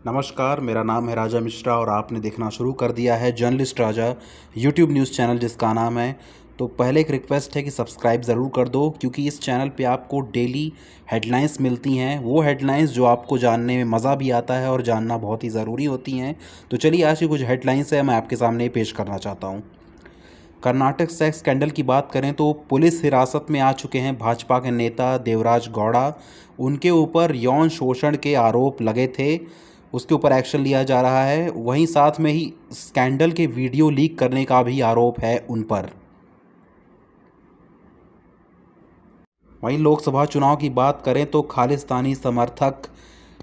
नमस्कार, मेरा नाम है राजा मिश्रा और आपने देखना शुरू कर दिया है जर्नलिस्ट राजा यूट्यूब न्यूज़ चैनल जिसका नाम है। तो पहले एक रिक्वेस्ट है कि सब्सक्राइब ज़रूर कर दो, क्योंकि इस चैनल पे आपको डेली हेडलाइंस मिलती हैं, वो हेडलाइंस जो आपको जानने में मज़ा भी आता है और जानना बहुत ही ज़रूरी होती हैं। तो चलिए आज की कुछ हेडलाइंस है मैं आपके सामने पेश करना चाहता हूँ। कर्नाटक सेक्स स्कैंडल की बात करें तो पुलिस हिरासत में आ चुके हैं भाजपा के नेता देवराज गौड़ा। उनके ऊपर यौन शोषण के आरोप लगे थे, उसके ऊपर एक्शन लिया जा रहा है। वहीं साथ में ही स्कैंडल के वीडियो लीक करने का भी आरोप है उन पर। वहीं लोकसभा चुनाव की बात करें तो खालिस्तानी समर्थक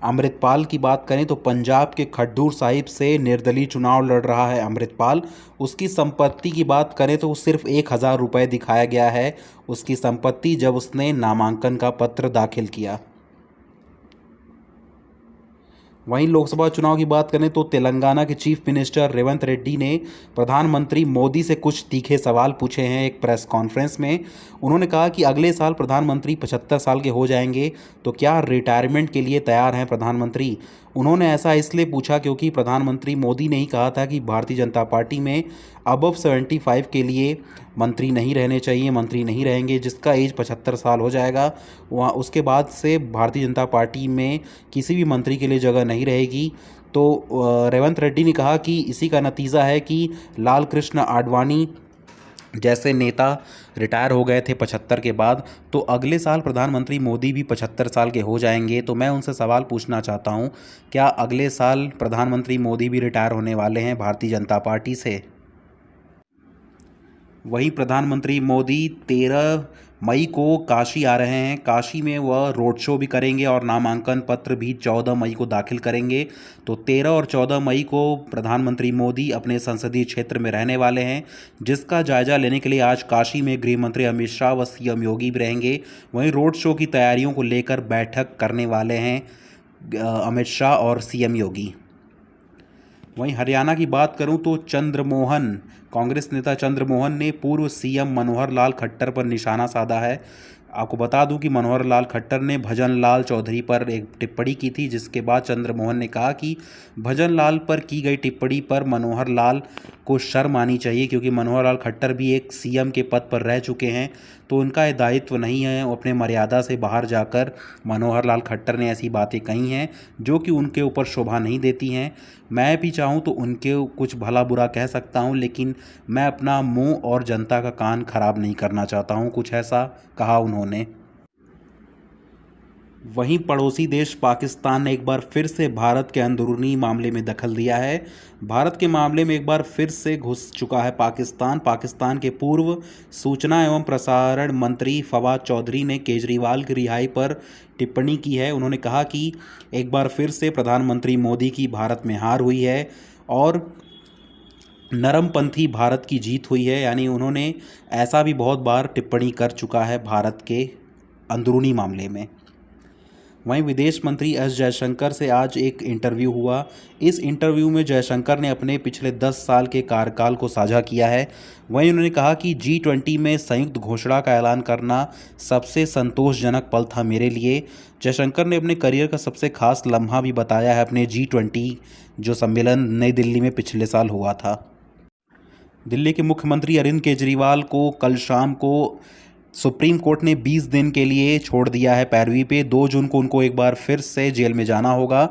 अमृतपाल की बात करें तो पंजाब के खड्डूर साहिब से निर्दलीय चुनाव लड़ रहा है अमृतपाल। उसकी संपत्ति की बात करें तो सिर्फ 1,000 रुपये दिखाया गया है उसकी संपत्ति जब उसने नामांकन का पत्र दाखिल किया। वहीं लोकसभा चुनाव की बात करें तो तेलंगाना के चीफ मिनिस्टर रेवंत रेड्डी ने प्रधानमंत्री मोदी से कुछ तीखे सवाल पूछे हैं एक प्रेस कॉन्फ्रेंस में। उन्होंने कहा कि अगले साल प्रधानमंत्री 75 साल के हो जाएंगे, तो क्या रिटायरमेंट के लिए तैयार हैं प्रधानमंत्री। उन्होंने ऐसा इसलिए पूछा क्योंकि प्रधानमंत्री मोदी ने ही कहा था कि भारतीय जनता पार्टी में अबव 75 के लिए मंत्री नहीं रहने चाहिए, मंत्री नहीं रहेंगे। जिसका एज 75 साल हो जाएगा वहाँ उसके बाद से भारतीय जनता पार्टी में किसी भी मंत्री के लिए जगह नहीं रहेगी। तो रेवंत रेड्डी ने कहा कि इसी का नतीजा है कि लाल कृष्ण आडवाणी जैसे नेता रिटायर हो गए थे 75 के बाद, तो अगले साल प्रधानमंत्री मोदी भी 75 साल के हो जाएंगे। तो मैं उनसे सवाल पूछना चाहता हूं, क्या अगले साल प्रधानमंत्री मोदी भी रिटायर होने वाले हैं भारतीय जनता पार्टी से। वहीं प्रधानमंत्री मोदी 13 मई को काशी आ रहे हैं। काशी में वह रोड शो भी करेंगे और नामांकन पत्र भी 14 मई को दाखिल करेंगे। तो 13 और 14 मई को प्रधानमंत्री मोदी अपने संसदीय क्षेत्र में रहने वाले हैं, जिसका जायजा लेने के लिए आज काशी में गृह मंत्री अमित शाह व सीएम योगी भी रहेंगे। वहीं रोड शो की तैयारियों को लेकर बैठक करने वाले हैं अमित शाह और सीएम योगी। वहीं हरियाणा की बात करूं तो कांग्रेस नेता चंद्रमोहन ने पूर्व सीएम मनोहर लाल खट्टर पर निशाना साधा है। आपको बता दूं कि मनोहर लाल खट्टर ने भजन लाल चौधरी पर एक टिप्पणी की थी, जिसके बाद चंद्रमोहन ने कहा कि भजन लाल पर की गई टिप्पणी पर मनोहर लाल को शर्म आनी चाहिए, क्योंकि मनोहर लाल खट्टर भी एक सीएम के पद पर रह चुके हैं, तो उनका ये दायित्व नहीं है अपने मर्यादा से बाहर जाकर मनोहर लाल खट्टर ने ऐसी बातें कही हैं जो कि उनके ऊपर शोभा नहीं देती हैं। मैं भी चाहूँ तो उनके कुछ भला बुरा कह सकता हूँ, लेकिन मैं अपना मुंह और जनता का कान खराब नहीं करना चाहता हूँ, कुछ ऐसा कहा उन्होंने। वहीं पड़ोसी देश पाकिस्तान ने एक बार फिर से भारत के अंदरूनी मामले में दखल दिया है। भारत के मामले में एक बार फिर से घुस चुका है पाकिस्तान के पूर्व सूचना एवं प्रसारण मंत्री फवाद चौधरी ने केजरीवाल की रिहाई पर टिप्पणी की है। उन्होंने कहा कि एक बार फिर से प्रधानमंत्री मोदी की भारत में हार हुई है और नरमपंथी भारत की जीत हुई है। यानी उन्होंने ऐसा भी बहुत बार टिप्पणी कर चुका है भारत के अंदरूनी मामले में। वहीं विदेश मंत्री एस जयशंकर से आज एक इंटरव्यू हुआ। इस इंटरव्यू में जयशंकर ने अपने पिछले 10 साल के कार्यकाल को साझा किया है। वहीं उन्होंने कहा कि G20 में संयुक्त घोषणा का ऐलान करना सबसे संतोषजनक पल था मेरे लिए। जयशंकर ने अपने करियर का सबसे खास लम्हा भी बताया है अपने G20 जो सम्मेलन नई दिल्ली में पिछले साल हुआ था। दिल्ली के मुख्यमंत्री अरविंद केजरीवाल को कल शाम को सुप्रीम कोर्ट ने 20 दिन के लिए छोड़ दिया है पैरवी पे। 2 जून को उनको एक बार फिर से जेल में जाना होगा।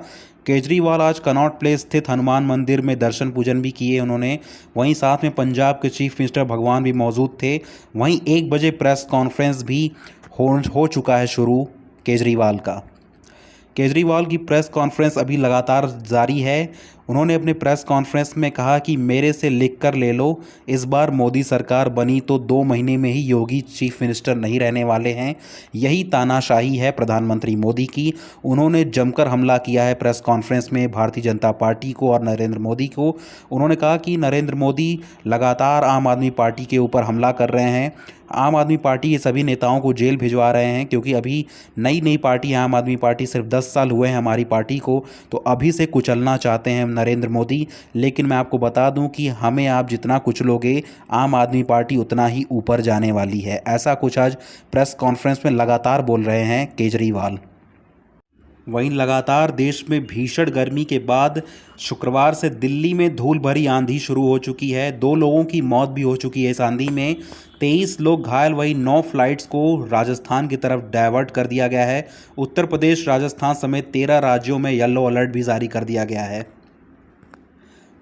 केजरीवाल आज कनॉट प्लेस स्थित हनुमान मंदिर में दर्शन पूजन भी किए उन्होंने। वहीं साथ में पंजाब के चीफ मिनिस्टर भगवान भी मौजूद थे। वहीं 1 बजे प्रेस कॉन्फ्रेंस भी हो चुका है शुरू केजरीवाल की प्रेस कॉन्फ्रेंस अभी लगातार जारी है। उन्होंने अपने प्रेस कॉन्फ्रेंस में कहा कि मेरे से लिख कर ले लो, इस बार मोदी सरकार बनी तो 2 महीने में ही योगी चीफ मिनिस्टर नहीं रहने वाले हैं। यही तानाशाही है प्रधानमंत्री मोदी की। उन्होंने जमकर हमला किया है प्रेस कॉन्फ्रेंस में भारतीय जनता पार्टी को और नरेंद्र मोदी को। उन्होंने कहा कि नरेंद्र मोदी लगातार आम आदमी पार्टी के ऊपर हमला कर रहे हैं। आम आदमी पार्टी के सभी नेताओं को जेल भिजवा रहे हैं, क्योंकि अभी नई पार्टी है आम आदमी पार्टी, सिर्फ 10 साल हुए हैं हमारी पार्टी को, तो अभी से कुचलना चाहते हैं नरेंद्र मोदी। लेकिन मैं आपको बता दूं कि हमें आप जितना कुचलोगे आम आदमी पार्टी उतना ही ऊपर जाने वाली है। ऐसा कुछ आज प्रेस कॉन्फ्रेंस में लगातार बोल रहे हैं केजरीवाल। वहीं लगातार देश में भीषण गर्मी के बाद शुक्रवार से दिल्ली में धूल भरी आंधी शुरू हो चुकी है। 2 लोगों की मौत भी हो चुकी है इस आंधी में। 23 लोग घायल। वहीं 9 फ्लाइट्स को राजस्थान की तरफ डाइवर्ट कर दिया गया है। उत्तर प्रदेश, राजस्थान समेत 13 राज्यों में येलो अलर्ट भी जारी कर दिया गया है।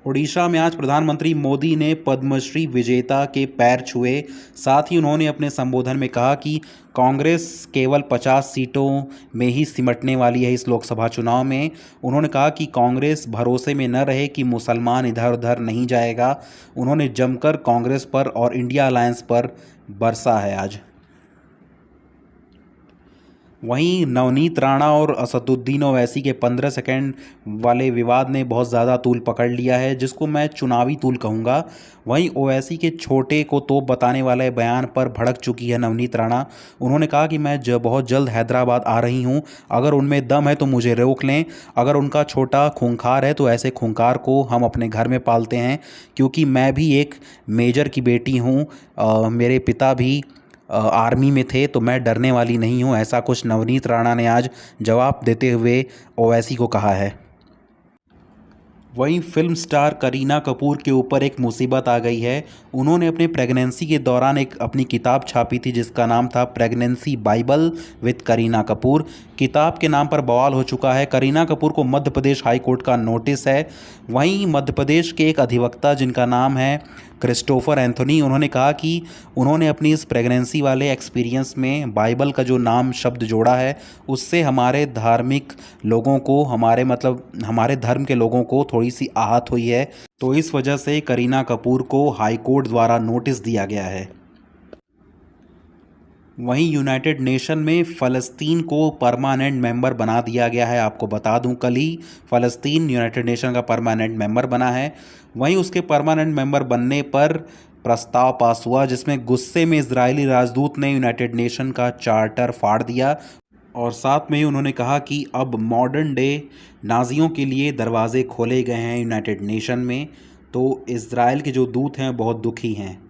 ओडिशा में आज प्रधानमंत्री मोदी ने पद्मश्री विजेता के पैर छुए। साथ ही उन्होंने अपने संबोधन में कहा कि कांग्रेस केवल 50 सीटों में ही सिमटने वाली है इस लोकसभा चुनाव में। उन्होंने कहा कि कांग्रेस भरोसे में न रहे कि मुसलमान इधर उधर नहीं जाएगा। उन्होंने जमकर कांग्रेस पर और इंडिया अलायंस पर बरसा है आज। वहीं नवनीत राणा और असदुद्दीन ओवैसी के 15 सेकंड वाले विवाद ने बहुत ज़्यादा तूल पकड़ लिया है, जिसको मैं चुनावी तूल कहूँगा। वहीं ओवैसी के छोटे को तोप बताने वाले बयान पर भड़क चुकी है नवनीत राणा। उन्होंने कहा कि मैं बहुत जल्द हैदराबाद आ रही हूँ, अगर उनमें दम है तो मुझे रोक लें। अगर उनका छोटा खूंखार है तो ऐसे खूंखार को हम अपने घर में पालते हैं, क्योंकि मैं भी एक मेजर की बेटी हूँ। मेरे पिता भी आर्मी में थे, तो मैं डरने वाली नहीं हूँ। ऐसा कुछ नवनीत राणा ने आज जवाब देते हुए ओवैसी को कहा है। वहीं फिल्म स्टार करीना कपूर के ऊपर एक मुसीबत आ गई है। उन्होंने अपने प्रेगनेंसी के दौरान एक अपनी किताब छापी थी जिसका नाम था pregnancy Bible with Kareena Kapoor. किताब के नाम पर बवाल हो चुका है। करीना कपूर को मध्य प्रदेश हाई कोर्ट का नोटिस है। वहीं मध्य प्रदेश के एक अधिवक्ता जिनका नाम है क्रिस्टोफर एंथोनी, उन्होंने कहा कि उन्होंने अपनी इस प्रेगनेंसी वाले एक्सपीरियंस में बाइबल का जो नाम शब्द जोड़ा है उससे हमारे धार्मिक लोगों को, हमारे धर्म के लोगों को थोड़ी सी आहत हुई है। तो इस वजह से करीना कपूर को हाई कोर्ट द्वारा नोटिस दिया गया है। वहीं यूनाइटेड नेशन में फ़लस्तीन को परमानेंट मेंबर बना दिया गया है। आपको बता दूं, कल ही फ़लस्तीन यूनाइटेड नेशन का परमानेंट मेंबर बना है। वहीं उसके परमानेंट मेंबर बनने पर प्रस्ताव पास हुआ, जिसमें गुस्से में इजरायली राजदूत ने यूनाइटेड नेशन का चार्टर फाड़ दिया और साथ में ही उन्होंने कहा कि अब मॉडर्न डे नाजियों के लिए दरवाजे खोले गए हैं यूनाइटेड नेशन में। तो इजराइल के जो दूत हैं बहुत दुखी हैं।